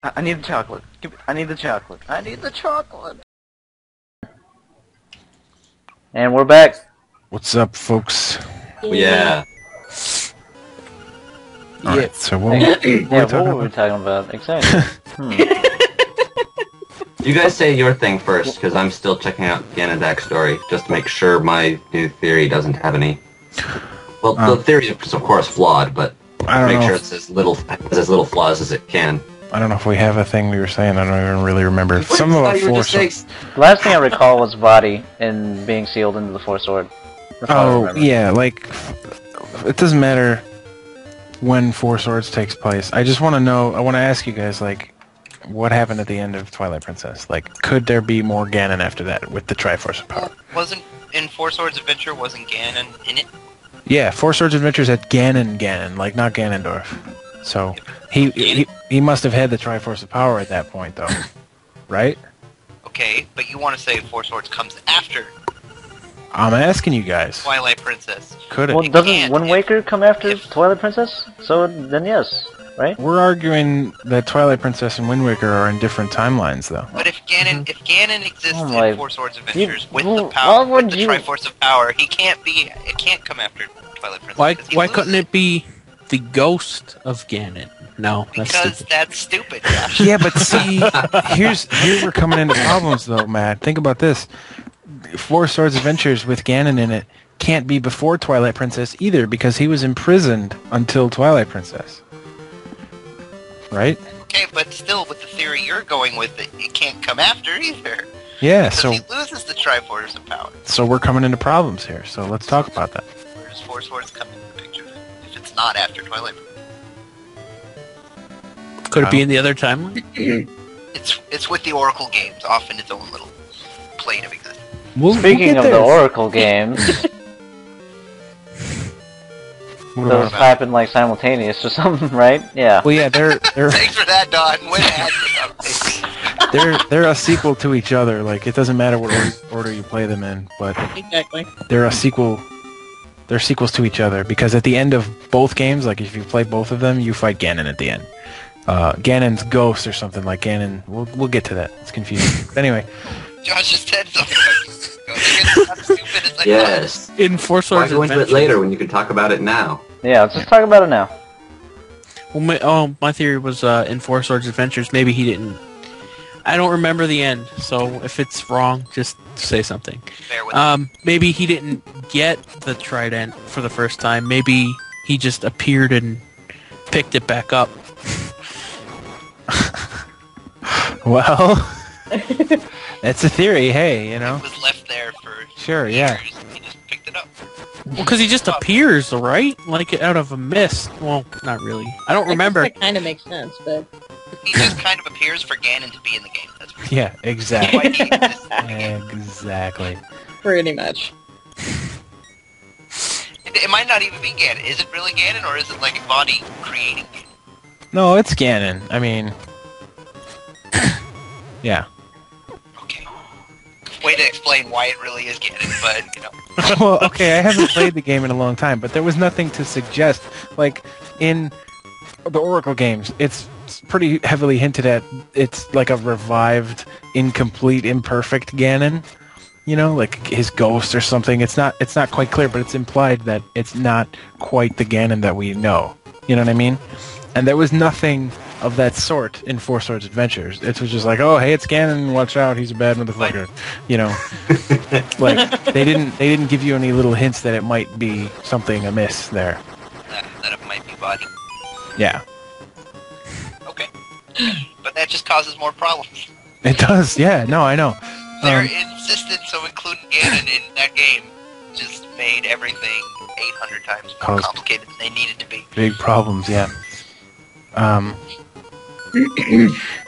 I need the chocolate. I need the chocolate. I need the chocolate. And we're back. What's up, folks? Yeah. Alright, so what, What were we talking about? Exactly. You guys say your thing first, because I'm still checking out Ganondak's story, just to make sure my new theory doesn't have any... Well, the theory is of course flawed, but make sure it's as little flaws as it can. I don't know if we have a thing we were saying. I don't even really remember. Some of our Force. The last thing I recall was Body and being sealed into the Force Sword. Oh yeah, like it doesn't matter when Four Swords takes place. I just want to know. I want to ask you guys, like, what happened at the end of Twilight Princess? Like, could there be more Ganon after that with the Triforce of Power? Wasn't in Four Swords Adventure? Wasn't Ganon in it? Yeah, Four Swords Adventures had Ganon, like not Ganondorf. So he must have had the Triforce of Power at that point, though, right? Okay, but you want to say Four Swords comes after I'm asking you guys. Twilight Princess. Could it? Well, doesn't Wind Waker come after Twilight Princess? So then yes, right? We're arguing that Twilight Princess and Wind Waker are in different timelines, though. But if Ganon exists in Four Swords Adventures with well, the power, why would with the you- Triforce of Power, it can't come after Twilight Princess. Why couldn't it be the ghost of Ganon? No, that's Because stupid. that's stupid, Josh. Yeah, but see, here we're coming into problems, though, Matt. Think about this. Four Swords Adventures with Ganon in it can't be before Twilight Princess either, because he was imprisoned until Twilight Princess. Right? Okay, but still, with the theory you're going with, it can't come after either. Yeah, Because so he loses the Triforce of Power. so we're coming into problems here, so let's talk about that. Where does Four Swords come into the picture if it's not after Twilight Princess? Could it be in the other timeline? It's with the Oracle games, off in its own little plane of existence. Speaking of the Oracle games, What those about that? happen like simultaneous or something, right? Yeah. Well, yeah, they're Thanks for that, Don. When asked they're a sequel to each other. Like, it doesn't matter what order you play them in, but Exactly. they're a sequel. They're sequels to each other because at the end of both games, like if you play both of them, you fight Ganon at the end. Ganon's ghost or something like Ganon. We'll get to that. It's confusing. But anyway, Josh just said something. It's not stupid as I thought. Yes. In Four Why Swords go into it Adventures. later when you can talk about it now? Yeah, let's just talk about it now. Well, my theory was in Four Swords Adventures. Maybe he didn't. I don't remember the end, so if it's wrong, just say something. Bear with Maybe he didn't get the trident for the first time. Maybe he just appeared and picked it back up. well, that's a theory. Hey, you know, It was left there for sure, yeah. years. He just picked it up. Well, because he just appears, right? Like out of a mist. Well, not really. I don't remember. That kind of makes sense, but He just kind of appears for Ganon to be in the game. That's pretty Yeah, exactly. why he exists in the game. Exactly. pretty much. It might not even be Ganon. Is it really Ganon, or is it like a body creating Ganon? No, it's Ganon. I mean, yeah. Okay. Way to explain why it really is Ganon, but, you know. Well, okay, I haven't played the game in a long time, but there was nothing to suggest. Like, in the Oracle games, it's pretty heavily hinted at it's like a revived, incomplete, imperfect Ganon. You know, like his ghost or something. It's not quite clear, but it's implied that it's not quite the Ganon that we know. You know what I mean? And there was nothing of that sort in Four Swords Adventures. It was just like, oh, hey, it's Ganon. Watch out, he's a bad motherfucker. You know, like they didn't give you any little hints that it might be something amiss there. That it might be body. Yeah, Okay. But that just causes more problems. it does. Yeah, no, I know. Their insistence of including Ganon in that game just made everything 800 times more Caused complicated than they needed to be. Big problems. Yeah.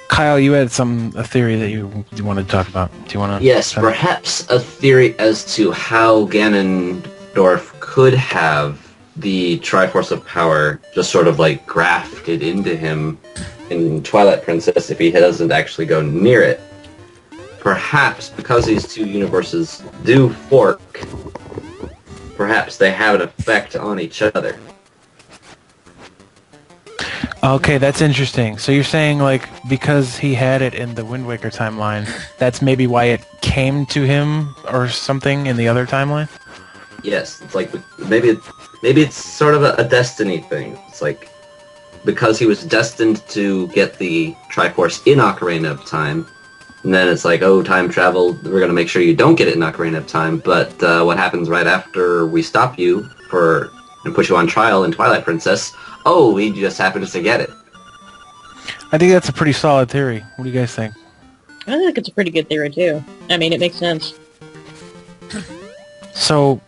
Kyle, you had a theory that you wanted to talk about. Do you want to? Yes, perhaps a theory as to how Ganondorf could have the Triforce of Power just sort of like grafted into him in Twilight Princess if he doesn't actually go near it. Perhaps because these two universes do fork, perhaps they have an effect on each other. Okay, that's interesting. So you're saying, like, because he had it in the Wind Waker timeline, that's maybe why it came to him or something in the other timeline? Yes, it's like maybe it's sort of a destiny thing. It's like because he was destined to get the Triforce in Ocarina of Time, and then it's like, oh, time travel, we're going to make sure you don't get it in Ocarina of Time, but what happens right after we stop you and put you on trial in Twilight Princess? Oh, he just happens to get it. I think that's a pretty solid theory. What do you guys think? I think it's a pretty good theory too. I mean, it makes sense. So,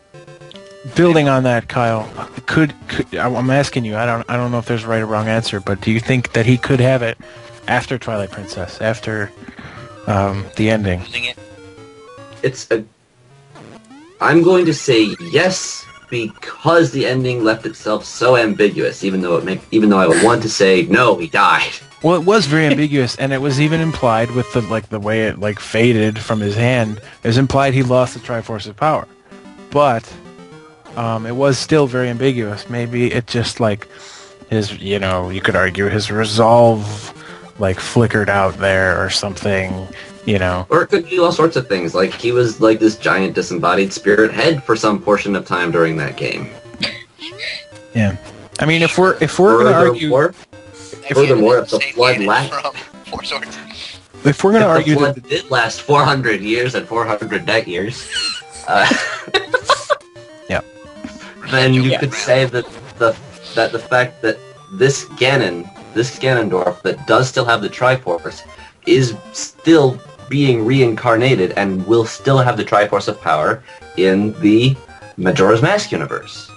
building on that, Kyle, could I'm asking you? I don't know if there's a right or wrong answer, but do you think that he could have it after Twilight Princess, after the ending? I'm going to say yes, because the ending left itself so ambiguous. Even though I would want to say no, he died. Well, it was very ambiguous, and it was even implied with the way it faded from his hand. It was implied he lost the Triforce of Power, but it was still very ambiguous. Maybe it just his, you could argue his resolve flickered out there or something. Or it could be all sorts of things. Like he was like this giant disembodied spirit head for some portion of time during that game. Yeah, I mean, if we're gonna argue, furthermore, if the flood if we're gonna argue that it did last 400 years and 400 night years, yeah, then you could say that the fact that this Ganondorf that does still have the Triforce is still being reincarnated and will still have the Triforce of Power in the Majora's Mask universe.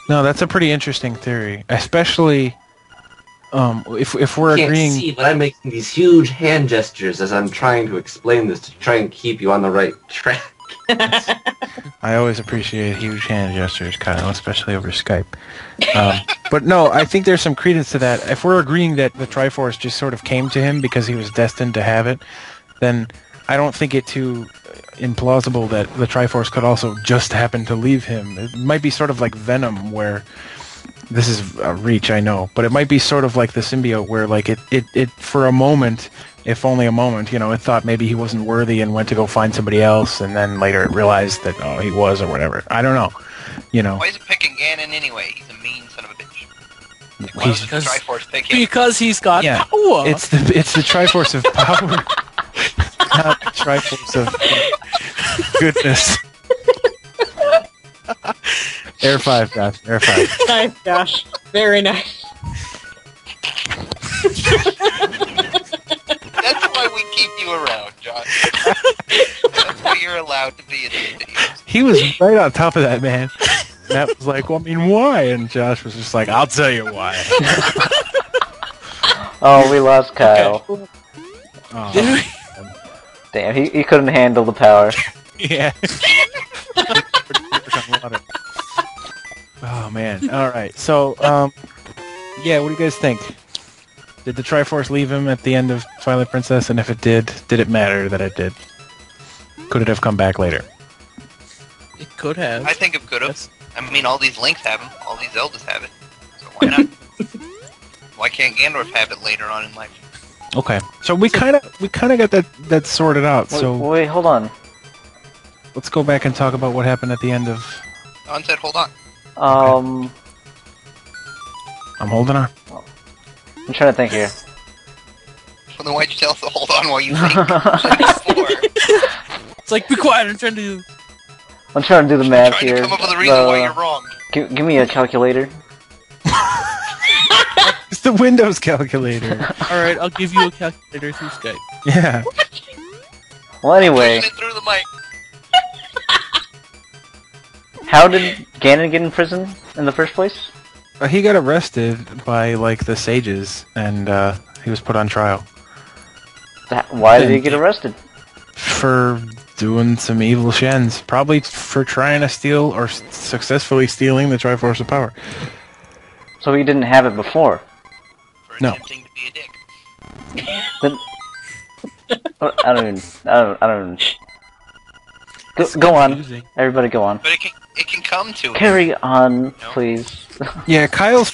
No, that's a pretty interesting theory, especially if we're You can't agreeing. see, but I'm making these huge hand gestures as I'm trying to explain this to try and keep you on the right track. I always appreciate huge hand gestures, Kyle, especially over Skype. But no, I think there's some credence to that. If we're agreeing that the Triforce just sort of came to him because he was destined to have it, then I don't think it too implausible that the Triforce could also just happen to leave him. It might be sort of like Venom, where this is a reach, I know, but it might be sort of like the symbiote, where it for a moment, if only a moment, it thought maybe he wasn't worthy and went to go find somebody else, and then later it realized that he was, or whatever. I don't know. Why is it picking Ganon anyway? He's a mean son of a bitch. Why doesn't the Triforce pick him? Because he's got power. It's the Triforce of power, not the Triforce of goodness. Air 5, Josh. Air 5. Nice, Josh. Very nice. That's why we keep you around, John. That's why you're allowed to be in these videos. He was right on top of that, man. Matt was like, well, I mean, why? And Josh was just like, I'll tell you why. Oh, we lost Kyle. Okay. Oh, damn, he couldn't handle the power. yeah. Oh, man. Alright, so, yeah, what do you guys think? Did the Triforce leave him at the end of Twilight Princess? And if it did it matter that it did? Could it have come back later? It could have. I think it could have. I mean, all these Links have him. All these Zeldas have it. So why not? Why can't Ganondorf have it later on in life? Okay, so we kind of got that sorted out. So Wait, hold on. let's go back and talk about what happened at the end of. Don said, hold on. I'm holding on. I'm trying to think here. Well, then why'd you tell us to hold on while you think? It's like, be quiet, I'm trying to... I'm trying to do the math Trying here. to come up with a reason why you're wrong. Give me a calculator. It's the Windows calculator. Alright, I'll give you a calculator through Skype. Yeah. Well, anyway, Pushing it through the mic. how did Ganon get in prison in the first place? He got arrested by the sages, and he was put on trial Why did he get arrested? for doing some evil shins. Probably for trying to steal or successfully stealing the Triforce of Power. So he didn't have it before. For No. attempting to be a dick. Then, I don't even. Go on, confusing. everybody, go on. But it can come to it. Carry on, No. please. Yeah, Kyle's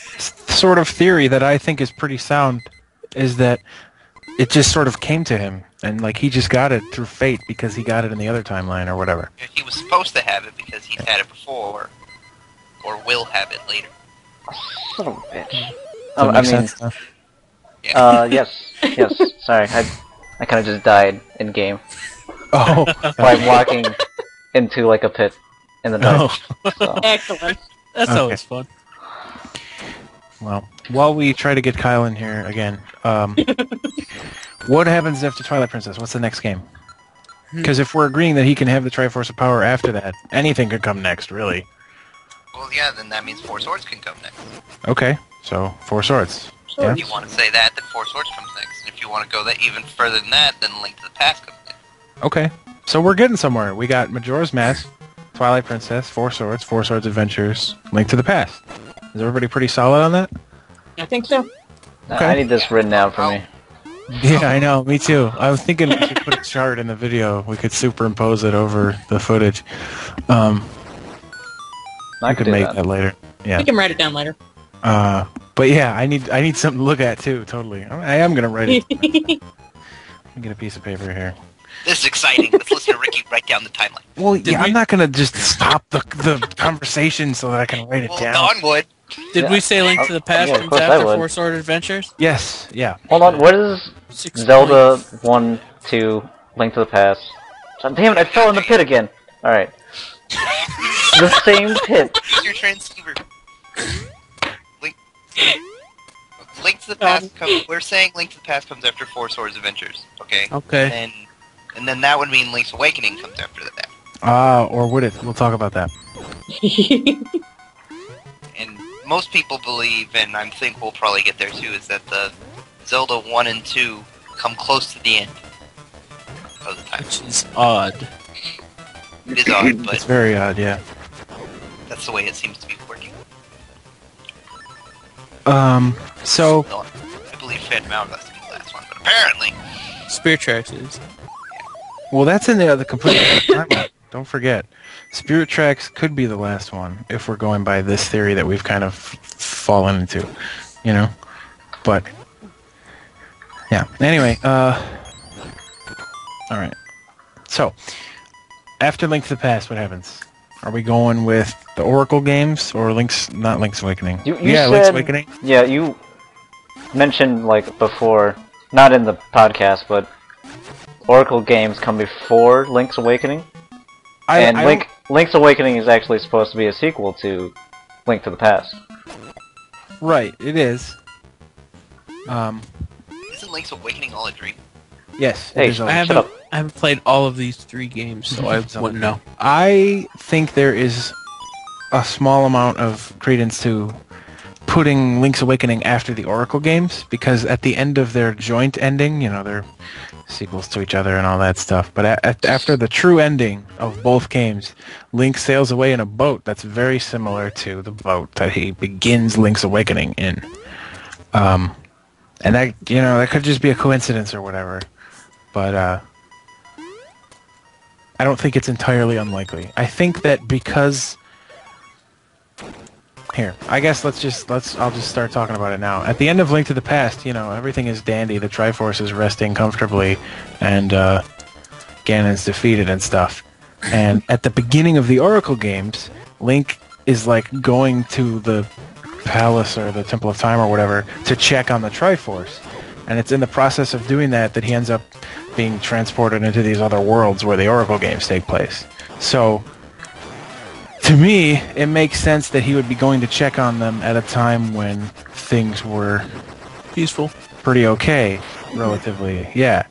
sort of theory that I think is pretty sound is that it just sort of came to him, and like he just got it through fate because he got it in the other timeline or whatever. He was supposed to have it because he's had it before, or will have it later. Son of a bitch. Does Oh, that I make mean, sense now? yes. Sorry, I kind of just died in game Oh, by walking into like a pit in the dark. So. Excellent. That's Okay. always fun. well, while we try to get Kyle in here again, what happens after Twilight Princess? What's the next game? Because if we're agreeing that he can have the Triforce of Power after that, anything could come next, really. Well, yeah, then that means Four Swords can come next. Okay, so Four Swords. Yeah. If you want to say that, then Four Swords comes next. And if you want to go that even further than that, then Link to the Past comes next. Okay, so we're getting somewhere. We got Majora's Mask, Twilight Princess, Four Swords Adventures, Link to the Past. Is everybody pretty solid on that? I think so. Okay. I need this written out for me. Yeah, I know. Me too. I was thinking we should put a chart in the video. We could superimpose it over the footage. I We could could do make that. that later. Yeah. We can write it down later. But yeah, I need something to look at too. Totally. I am gonna write it. Let me get a piece of paper here. This is exciting. Let's listen to Ricky write down the timeline. Well, yeah, I'm not gonna just stop the conversation so that I can write it Well, down. Don would. Did we say Link to the Past yeah, of comes course I after would. Four Sword Adventures? Yes. Yeah. Hold on, what is 6 Zelda 1, 2, Link to the Past? God damn it, I fell in the pit again! Alright. The same pit. Use your transceiver. Link to the Past comes... We're saying Link to the Past comes after Four Swords Adventures, okay? Okay. And then that would mean Link's Awakening comes after that. Or would it? We'll talk about that. And most people believe, and I think we'll probably get there too, is that the Zelda 1 and 2 come close to the end of the time. Which is odd. It is odd, It's but very odd. Yeah. that's the way it seems to be working. So No, I believe Phantom Hourglass to be the last one, but apparently... Spirit Tracks is. well, that's in the complete timeline. Don't forget, Spirit Tracks could be the last one if we're going by this theory that we've kind of fallen into, you know. But yeah. Anyway, all right. So after Link to the Past, what happens? Are we going with the Oracle games or Link's Awakening? You yeah, said, Link's Awakening. Yeah, you mentioned, like, before, not in the podcast, but Oracle games come before Link's Awakening. And Link's Awakening is actually supposed to be a sequel to Link to the Past. Right, it is. Isn't Link's Awakening all a dream? Yes. Hey, it is I always- haven't played all of these 3 games, so I wouldn't know. I think there is a small amount of credence to putting Link's Awakening after the Oracle games, because at the end of their joint ending, you know, they're sequels to each other and all that stuff, but after the true ending of both games, Link sails away in a boat that's very similar to the boat that he begins Link's Awakening in. And that, you know, that could just be a coincidence or whatever, but I don't think it's entirely unlikely. I think that because... Here, I guess I'll just start talking about it now. At the end of Link to the Past, you know, everything is dandy. The Triforce is resting comfortably, and Ganon's defeated and stuff. And at the beginning of the Oracle games, Link is like going to the palace or the Temple of Time or whatever to check on the Triforce. And it's in the process of doing that he ends up being transported into these other worlds where the Oracle games take place. So, to me, it makes sense that he would be going to check on them at a time when things were Peaceful. pretty okay, relatively. Yeah.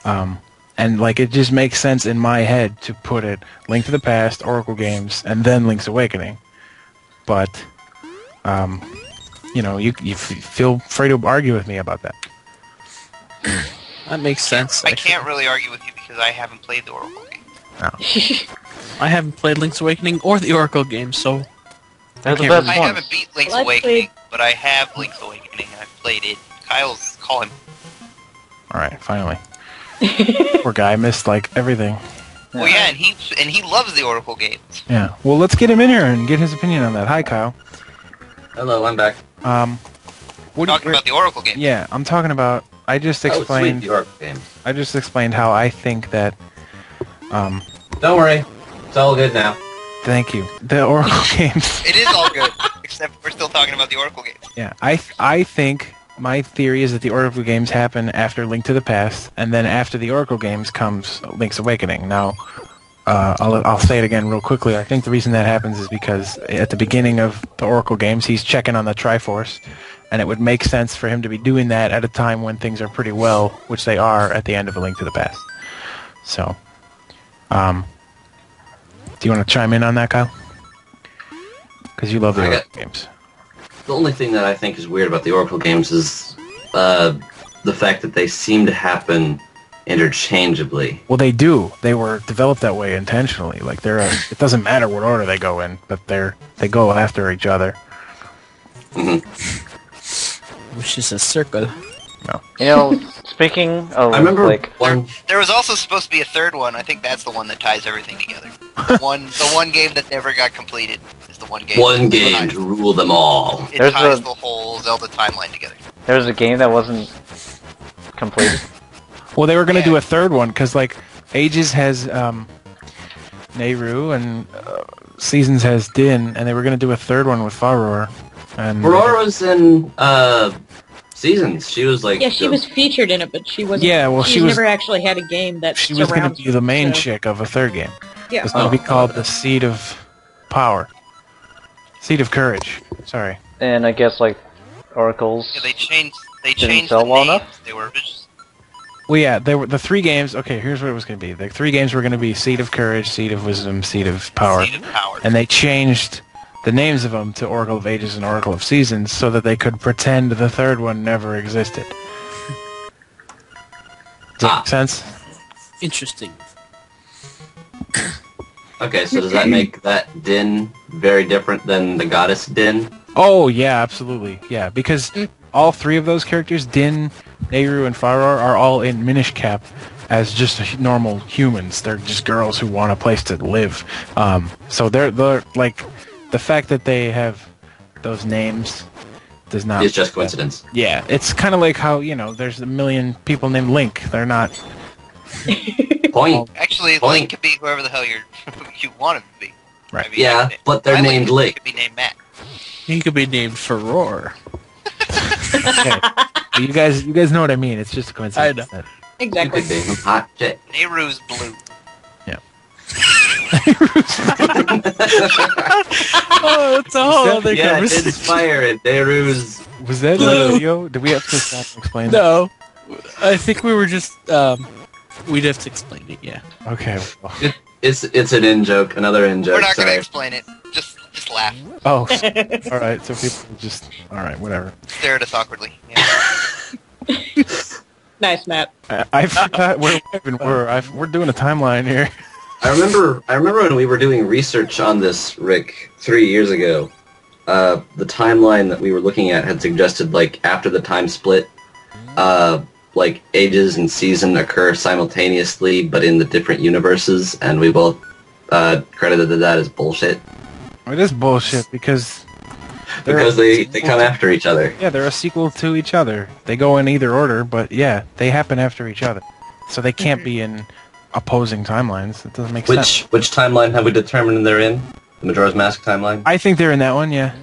And, like, it just makes sense in my head to put it Link to the Past, Oracle games, and then Link's Awakening. But, you know, you feel free to argue with me about that. That makes sense. I actually. can't really argue with you because I haven't played the Oracle game. I haven't played Link's Awakening or the Oracle games, so They're the can't best I ones. haven't beat Link's Let's Awakening, but I have Link's Awakening and I've played it. Kyle's call him. Alright, finally. Poor guy missed, like, everything. Well, yeah, and he loves the Oracle games. Yeah. Well, let's get him in here and get his opinion on that. Hi, Kyle. Hello, I'm back. Talking about the Oracle game. Yeah, I'm talking about. I just explained. The Oracle game. I just explained how I think that. Don't worry, it's all good now. Thank you. The Oracle games. It is all good, except we're still talking about the Oracle games. Yeah, I think my theory is that the Oracle games happen after Link to the Past, and then after the Oracle games comes Link's Awakening. Now, I'll say it again real quickly. I think the reason that happens is because at the beginning of the Oracle games, he's checking on the Triforce, and it would make sense for him to be doing that at a time when things are pretty well, which they are at the end of A Link to the Past. So, do you want to chime in on that, Kyle? Because you love the Oracle games. The only thing that I think is weird about the Oracle games is the fact that they seem to happen interchangeably. Well, they do. They were developed that way intentionally. Like it doesn't matter what order they go in, but they go after each other. Which is a circle. No. You know, speaking of, I remember there was also supposed to be a third one. I think that's the one that ties everything together. The one game that never got completed is the one game. One game to rule them all. It ties the whole Zelda timeline together. There was a game that wasn't completed. Well, they were going to do a third one because, like, Ages has Nehru and Seasons has Din, and they were going to do a third one with Faror. And Faror was in Seasons. She was like... Yeah, she was featured in it, but she wasn't... Yeah, well, she's never actually had a game that she was going to be the main chick of a third game. Yeah. It's going to be called the Seed of Power. Seed of Courage. Sorry. And I guess, like, Oracles... Yeah, they changed sell the well names. enough? They were just... Well, yeah, they were the three games. Okay, here's what it was going to be. The three games were going to be Seed of Courage, Seed of Wisdom, Seed of Power. Seed of Power. And they changed the names of them to Oracle of Ages and Oracle of Seasons so that they could pretend the third one never existed. Does that make sense? Interesting. Okay, so does that make that Din very different than the goddess Din? Oh, yeah, absolutely. Yeah, because all three of those characters, Din, Nehru, and Faror, are all in Minish Cap as just normal humans. They're just girls who want a place to live. So they're like... The fact that they have those names does not... It's just coincidence. Yeah, it's kind of like how, there's a million people named Link. They're not... Point. Actually, Point. Link could be whoever the hell you want him to be. Right. I mean, Yeah, but they're my named Link. Could be named Matt. He could be named Faror. Okay. You guys know what I mean. It's just a coincidence. I know. Exactly. You could be hot chick. Nehru's blue. Yeah. Oh, it's a whole other Yeah, conversation. it's fire and Nehru's... Was that in the video? Did we have to stop and explain that? No. I think we were just, we'd have to explain it, yeah. Okay. Well. It's an in-joke, another in-joke. We're not going to sorry. explain it. Just laugh. Oh, all right. So people just... All right, whatever. Stare at us awkwardly. Yeah. Nice, Matt. I forgot where we even were. We're doing a timeline here. I remember when we were doing research on this, Rick, 3 years ago. The timeline that we were looking at had suggested, like, after the time split, like, Ages and Season occur simultaneously, but in the different universes, and we both credited that as bullshit. It is bullshit because They come after each other. Yeah, they're a sequel to each other. They go in either order, but yeah, they happen after each other. So they can't be in opposing timelines. It doesn't make sense. Which timeline have we determined they're in? The Majora's Mask timeline? I think they're in that one, yeah.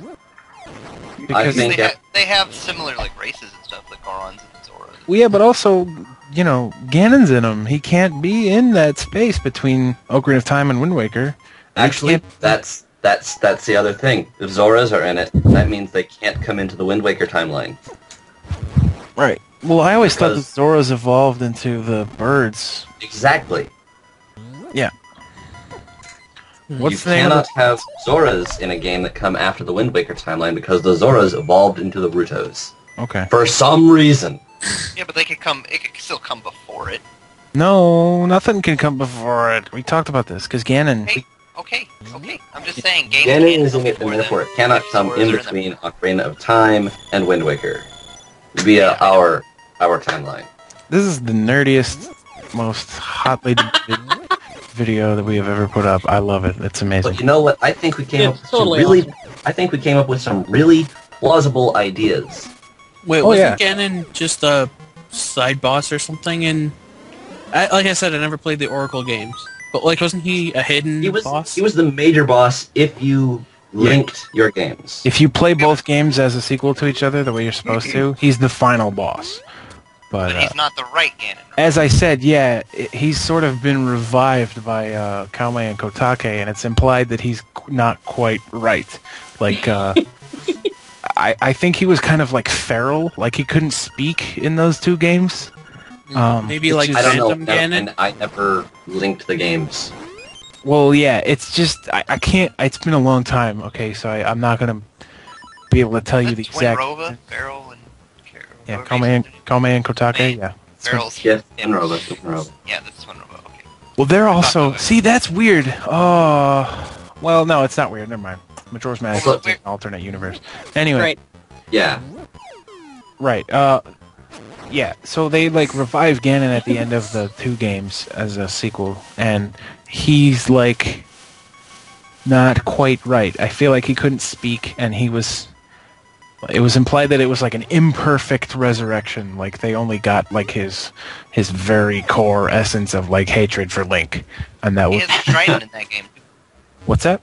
Because think they have similar like races and stuff, like Gorons and Zoras. well, yeah, but also, Ganon's in them. He can't be in that space between Ocarina of Time and Wind Waker. Actually, that's the other thing. If Zoras are in it, that means they can't come into the Wind Waker timeline. Right. Well, I always thought that Because- Zoras evolved into the birds. Exactly. Yeah. What's You the name of cannot have Zoras in a game that come after the Wind Waker timeline because the Zoras evolved into the Rutos. Okay. For some reason. Yeah, but they could come. It could still come before it. No, nothing can come before it. We talked about this, because Ganon... Hey, okay. I'm just saying. Ganon Ganon can't is in come it, and before therefore them. it cannot come Zoras in are between Ocarina of Time and Wind Waker via our timeline. This is the nerdiest, most hotly debated video that we have ever put up. I love it. It's amazing. But you know what? I think we came up It's with totally some really. I think we came up with some really plausible ideas. Wait, Oh, wasn't Ganon just a side boss or something? Like I said, I never played the Oracle games. But, like, wasn't he a hidden boss? He was the major boss if you linked your games. If you play both games as a sequel to each other the way you're supposed to, he's the final boss. But he's not the right Ganon. As I said, yeah, he's sort of been revived by Kaume and Kotake, and it's implied that he's not quite right. Like, I think he was kind of like feral, like he couldn't speak in those two games. Maybe like I don't know, Phantom Ganon? and I never linked the games. Well, yeah, it's just, I can't, it's been a long time, okay, so I'm not going to be able to tell you the exact... Twinrova, Feral, and... Yeah, Kaume and Kotake, yeah. Feral's... Yes, Twinrova. Yeah, that's Twinrova, okay. Well, they're also... See, that's weird. Oh... Well, no, it's not weird. Never mind. Majora's Mask is an alternate universe. Anyway. Right. Yeah. Right. Yeah, so they, like, revive Ganon at the end of the two games as a sequel, and he's, like, not quite right. I feel like he couldn't speak, and he was... It was implied that it was, like, an imperfect resurrection. Like, they only got, like, his very core essence of, like, hatred for Link. And that was... He has the trident in that game. What's that?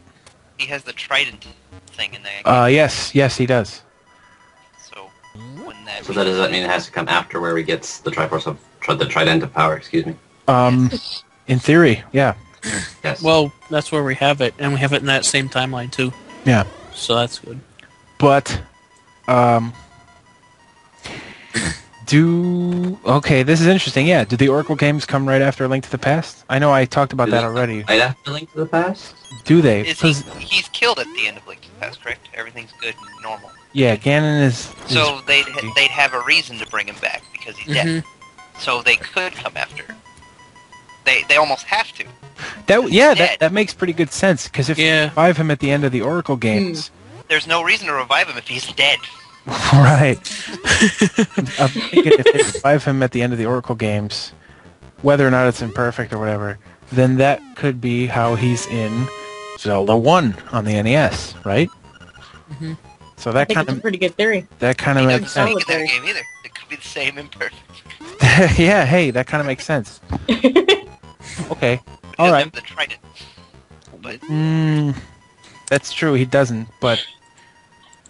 He has the trident thing in that game. Yes, he does. So, when that... So does that mean it has to come after where he gets the Triforce of... the Trident of Power, excuse me? In theory, yeah. Yes. Well, that's where we have it, and we have it in that same timeline, too. Yeah. So that's good. But, okay, this is interesting, yeah. Do the Oracle games come right after A Link to the Past? I know I talked about that already. Right after Link to the Past? Do they? He's killed at the end of Link to the Past, correct? Everything's good and normal. Yeah, Ganon is... So they'd have a reason to bring him back, because he's dead. So they could come after. They almost have to. That makes pretty good sense, because if you revive him at the end of the Oracle games... There's no reason to revive him if he's dead. Right. I'm thinking if they revive him at the end of the Oracle games, whether or not it's imperfect or whatever, then that could be how he's in Zelda 1 on the NES, right? Mm-hmm. So that kind of a pretty good theory. That kind of makes sense. He doesn't speak in that game either. It could be the same imperfect. Yeah, hey, that kind of makes sense. Okay, all right. The trident. But that's true. He doesn't, but.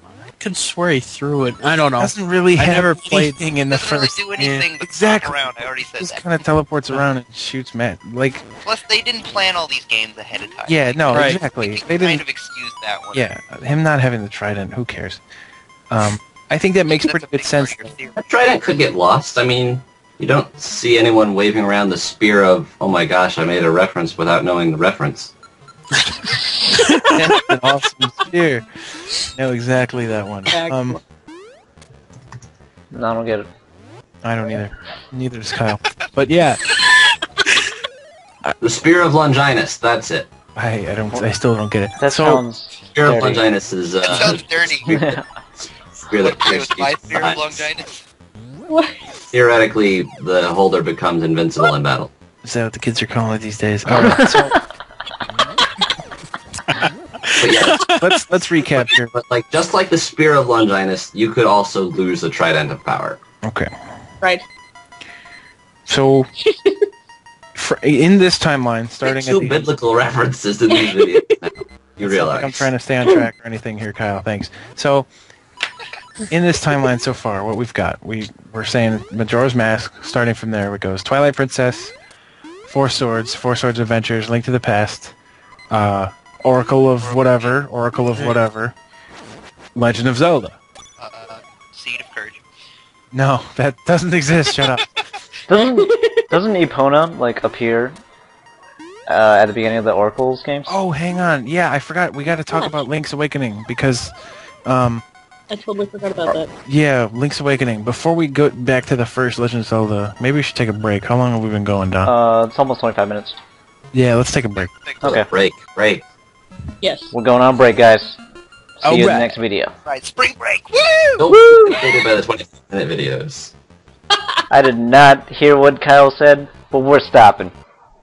I can swear he threw it. I don't know. Doesn't really have never played anything in the first. Really do anything but exactly. Around. I already said just that. kind of teleports around and shoots Matt. Like. Plus, they didn't plan all these games ahead of time. Yeah, no, right. exactly. They didn't kind of excuse that one. Yeah, him not having the trident. Who cares? I think that makes pretty good sense. That trident could get lost. I mean, you don't see anyone waving around the spear of, oh my gosh, I made a reference without knowing the reference. That's an awesome spear. Know exactly that one. No, I don't get it. I don't either. Neither does Kyle. But yeah. The spear of Longinus, that's it. I still don't get it. That sounds Spear dirty. of Longinus is That sounds dirty. spear that It was my pierces spear of eyes. Longinus. What? Theoretically, the holder becomes invincible in battle. Is that what the kids are calling it these days? All right, so But yeah, let's recap here. but like just like the spear of Longinus, you could also lose the trident of power. Okay. Right. So in this timeline, starting Two at the biblical references to these videos. Now, you realize? like I'm trying to stay on track or anything here, Kyle. Thanks. So in this timeline so far, what we've got, we're saying Majora's Mask. Starting from there, it goes Twilight Princess, Four Swords Adventures, Link to the Past, Oracle of whatever, Legend of Zelda. Seed of Courage. No, that doesn't exist. Shut up. Doesn't Epona like appear at the beginning of the Oracle's games? Oh, hang on. Yeah, I forgot. We got to talk about Link's Awakening because, I totally forgot about that. yeah, Link's Awakening. Before we go back to the first Legend of Zelda, maybe we should take a break. How long have we been going, Don? It's almost 25 minutes. Yeah, let's take a break. Okay. Break. Yes. We're going on break, guys. See you in the Alright. next video. Right, spring break. Woo! Don't get intimidated by the 20-minute videos. I did not hear what Kyle said, but we're stopping.